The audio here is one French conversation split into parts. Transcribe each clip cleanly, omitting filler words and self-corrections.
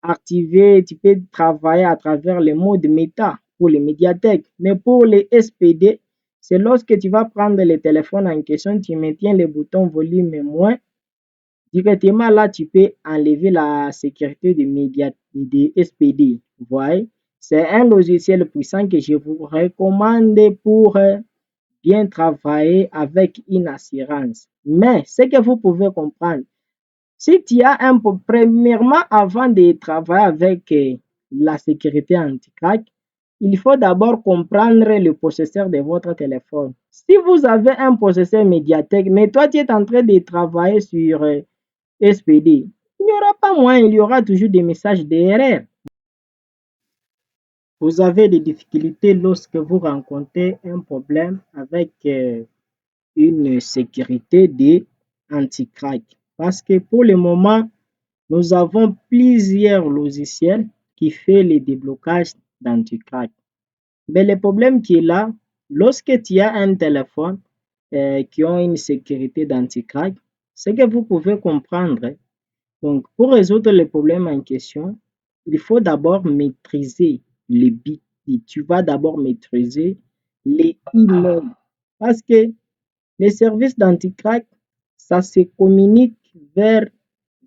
activer, tu peux travailler à travers le mode méta pour les médiathèques. Mais pour les SPD, c'est lorsque tu vas prendre le téléphone en question, tu maintiens le bouton volume et moins. Directement là, tu peux enlever la sécurité des SPD. Vous voyez, c'est un logiciel puissant que je vous recommande pour bien travailler avec une assurance. Mais ce que vous pouvez comprendre, si tu as un peu, premièrement, avant de travailler avec la sécurité anti-crack, il faut d'abord comprendre le processeur de votre téléphone. Si vous avez un processeur médiathèque, mais toi tu es en train de travailler sur SPD, il n'y aura pas moyen, il y aura toujours des messages d'erreur. Vous avez des difficultés lorsque vous rencontrez un problème avec une sécurité de anti-crack. Parce que pour le moment, nous avons plusieurs logiciels qui font le déblocage d'anti-crack. Mais le problème qui est là, lorsque tu as un téléphone qui a une sécurité d'anti-crack, c'est que vous pouvez comprendre. Donc, pour résoudre le problème en question, il faut d'abord maîtriser les bits. Tu vas d'abord maîtriser les emails. Parce que les services d'anti-crack, ça se communique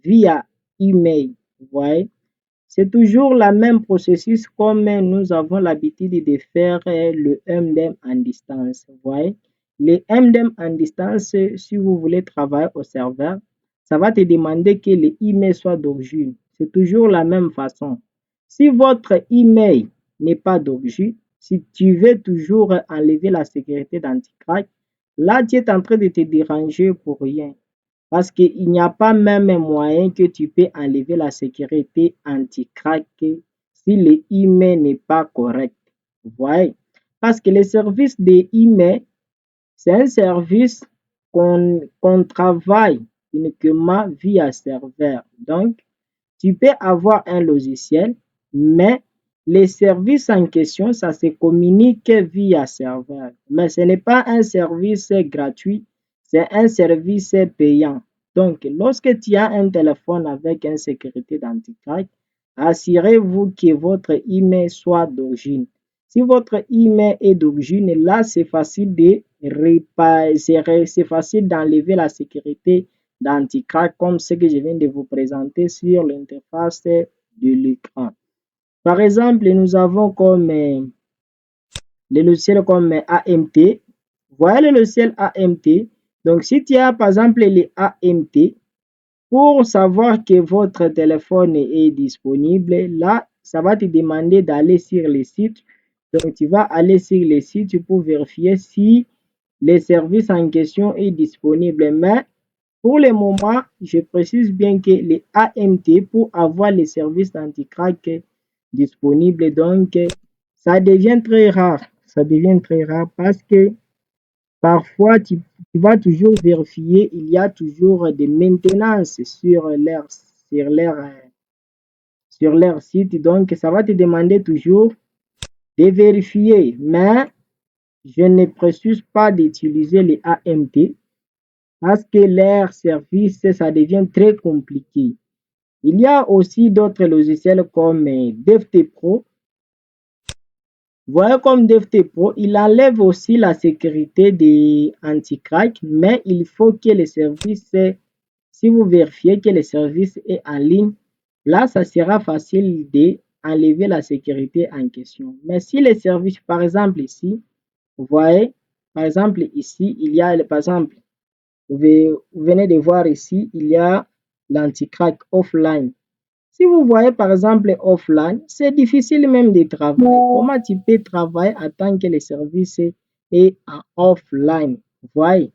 via email. Vous voyez? C'est toujours le même processus comme nous avons l'habitude de faire le MDM en distance. Vous voyez? Le MDM en distance, si vous voulez travailler au serveur, ça va te demander que l'email soit d'origine. C'est toujours la même façon. Si votre email n'est pas d'origine, si tu veux toujours enlever la sécurité d'anti-crack, là, tu es en train de te déranger pour rien. Parce qu'il n'y a pas même moyen que tu peux enlever la sécurité anti-crack si le email n'est pas correct. Vous voyez? Parce que le service de email, c'est un service qu'on travaille uniquement via serveur. Donc, tu peux avoir un logiciel, mais les services en question, ça se communique via serveur. Mais ce n'est pas un service gratuit, c'est un service payant. Donc, lorsque tu as un téléphone avec une sécurité d'anti-crack, assurez-vous que votre email soit d'origine. Si votre email est d'origine, là, c'est facile de réparer, c'est facile d'enlever la sécurité d'anti-crack comme ce que je viens de vous présenter sur l'interface de l'écran. Par exemple, nous avons comme les logiciels comme AMT. Voyez le logiciel AMT. Donc, si tu as par exemple les AMT, pour savoir que votre téléphone est disponible, là, ça va te demander d'aller sur le site. Donc, tu vas aller sur le site pour vérifier si le service en question est disponible. Mais pour le moment, je précise bien que les AMT, pour avoir les services anti-crack disponibles, donc ça devient très rare. Ça devient très rare parce que parfois, tu vas toujours vérifier, il y a toujours des maintenances sur leur site. Donc, ça va te demander toujours de vérifier. Mais je ne précise pas d'utiliser les AMT parce que leur service, ça devient très compliqué. Il y a aussi d'autres logiciels comme DevT Pro. Voyez comme DevT Pro, il enlève aussi la sécurité des anti-crack, mais il faut que le service, si vous vérifiez que le service est en ligne, là, ça sera facile d'enlever la sécurité en question. Mais si le service, par exemple ici, vous voyez, par exemple ici, il y a, par exemple, vous venez de voir ici, il y a l'anti-crack offline. Si vous voyez par exemple offline, c'est difficile même de travailler. Comment tu peux travailler en tant que le service est en offline? Vous voyez?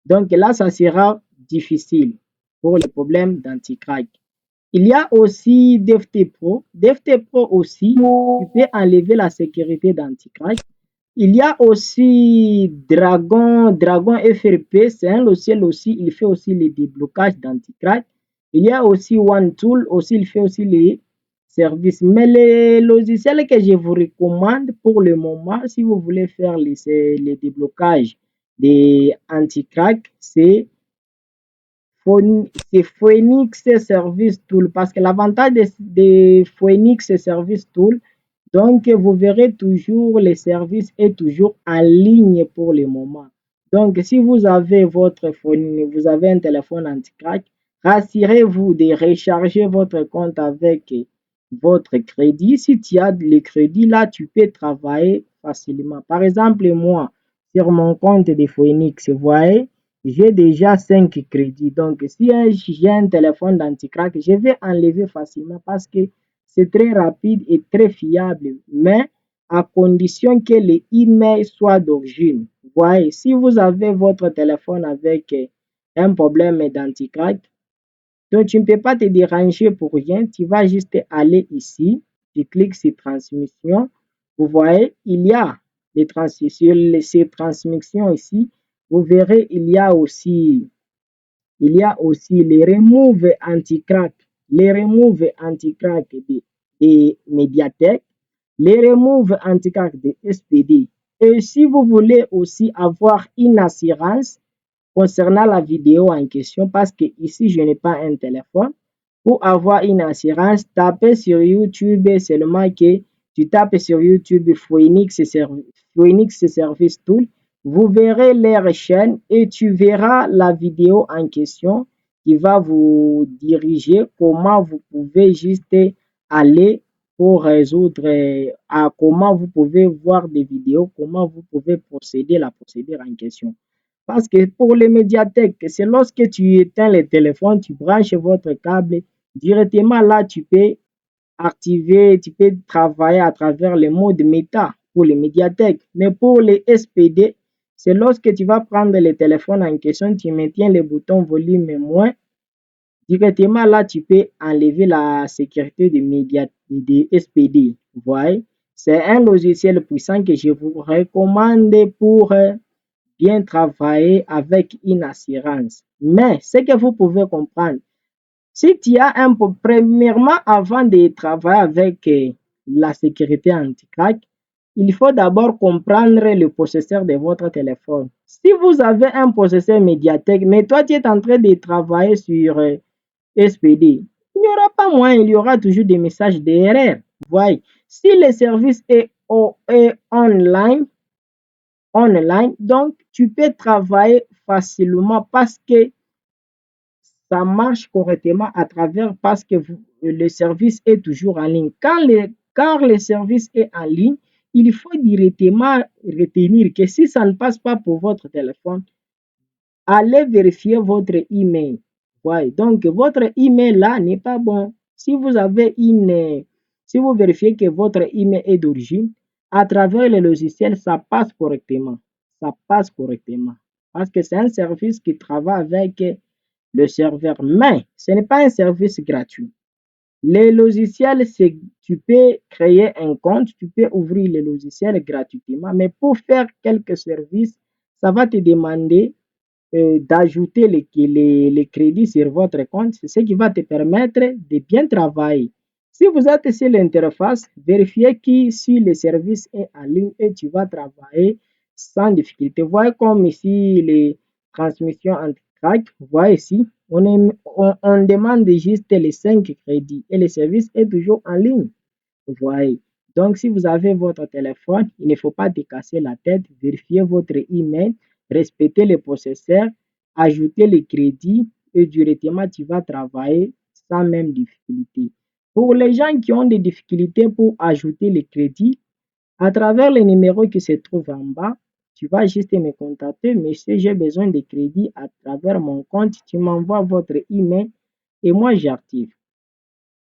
Donc là, ça sera difficile pour le problème d'anti-crack. Il y a aussi DevT Pro. DevT Pro aussi, tu peux enlever la sécurité d'anti-crack. Il y a aussi Dragon FRP, c'est un logiciel aussi, il fait aussi le déblocage d'anti-crack. Il y a aussi OneTool, aussi il fait aussi les services. Mais les logiciels que je vous recommande pour le moment, si vous voulez faire les déblocages des anti-crack, c'est c'est Phoenix Service Tool parce que l'avantage de Phoenix Service Tool, donc vous verrez toujours les services est toujours en ligne pour le moment. Donc si vous avez vous avez un téléphone anti-crack, rassurez-vous de recharger votre compte avec votre crédit. Si tu as le crédit là, tu peux travailler facilement. Par exemple, moi, sur mon compte de Phoenix, vous voyez, j'ai déjà 5 crédits. Donc, si j'ai un téléphone d'anti-crack, je vais enlever facilement parce que c'est très rapide et très fiable. Mais à condition que les emails soient d'origine. Vous voyez, si vous avez votre téléphone avec un problème d'anti-crack, donc tu ne peux pas te déranger pour rien. Tu vas juste aller ici, tu cliques sur transmission. Vous voyez, il y a ces transmissions ici. Vous verrez, il y a aussi les remove anti-crack, les remove anti-crack des médiathèques, les remove anti-crack des SPD. Et si vous voulez aussi avoir une assurance concernant la vidéo en question, parce que ici je n'ai pas un téléphone, pour avoir une assurance, tapez sur YouTube seulement que tu tapes sur YouTube Phoenix Service Tool. Vous verrez leur chaîne et tu verras la vidéo en question qui va vous diriger comment vous pouvez juste aller pour résoudre, à comment vous pouvez voir des vidéos, comment vous pouvez procéder la procédure en question. Parce que pour les médiathèques, c'est lorsque tu éteins le téléphone, tu branches votre câble, directement là, tu peux activer, tu peux travailler à travers le mode méta pour les médiathèques. Mais pour les SPD, c'est lorsque tu vas prendre le téléphone en question, tu maintiens le bouton volume et moins. Directement là, tu peux enlever la sécurité des SPD. Vous voyez, c'est un logiciel puissant que je vous recommande pour bien travailler avec une assurance. Mais ce que vous pouvez comprendre, si tu as un peu, premièrement, avant de travailler avec la sécurité anti-crack, il faut d'abord comprendre le processeur de votre téléphone. Si vous avez un processeur médiathèque, mais toi tu es en train de travailler sur SPD, il n'y aura pas moyen, il y aura toujours des messages d'erreur. Voyez, si le service est online, donc tu peux travailler facilement parce que ça marche correctement à travers parce que le service est toujours en ligne. Quand le service est en ligne, il faut directement retenir que si ça ne passe pas pour votre téléphone, allez vérifier votre email. Ouais, donc votre email là n'est pas bon. Si vous avez si vous vérifiez que votre email est d'origine, à travers le logiciel, ça passe correctement. Ça passe correctement. Parce que c'est un service qui travaille avec le serveur. Mais ce n'est pas un service gratuit. Les logiciels, tu peux créer un compte, tu peux ouvrir le logiciel gratuitement, mais pour faire quelques services, ça va te demander d'ajouter les crédits sur votre compte, c'est ce qui va te permettre de bien travailler. Si vous êtes sur l'interface, vérifiez que si le service est en ligne et tu vas travailler sans difficulté. Voyez comme ici les transmissions entre crack, voyez ici, on demande juste les 5 crédits et le service est toujours en ligne. Vous voyez. Donc, si vous avez votre téléphone, il ne faut pas te casser la tête, vérifiez votre email, respectez le processeur, ajoutez les crédits et directement tu vas travailler sans même difficulté. Pour les gens qui ont des difficultés pour ajouter les crédits, à travers les numéros qui se trouvent en bas, tu vas juste me contacter, mais si j'ai besoin de crédit à travers mon compte, tu m'envoies votre email et moi j'active.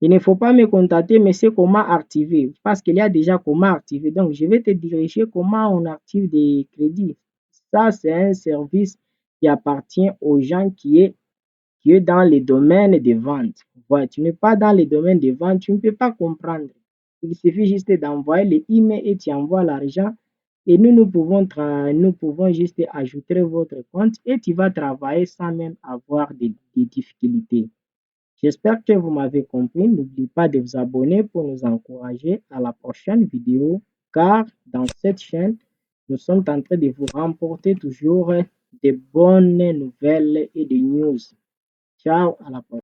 Il ne faut pas me contacter, mais c'est comment activer, parce qu'il y a déjà comment activer. Donc, je vais te diriger comment on active des crédits. Ça, c'est un service qui appartient aux gens qui est dans le domaine des ventes. Voilà, tu n'es pas dans le domaine des ventes, tu ne peux pas comprendre. Il suffit juste d'envoyer les emails et tu envoies l'argent. Et nous pouvons juste ajouter votre compte et tu vas travailler sans même avoir des difficultés. J'espère que vous m'avez compris. N'oubliez pas de vous abonner pour nous encourager à la prochaine vidéo, car dans cette chaîne, nous sommes en train de vous remporter toujours de bonnes nouvelles et de news. Ciao, à la prochaine.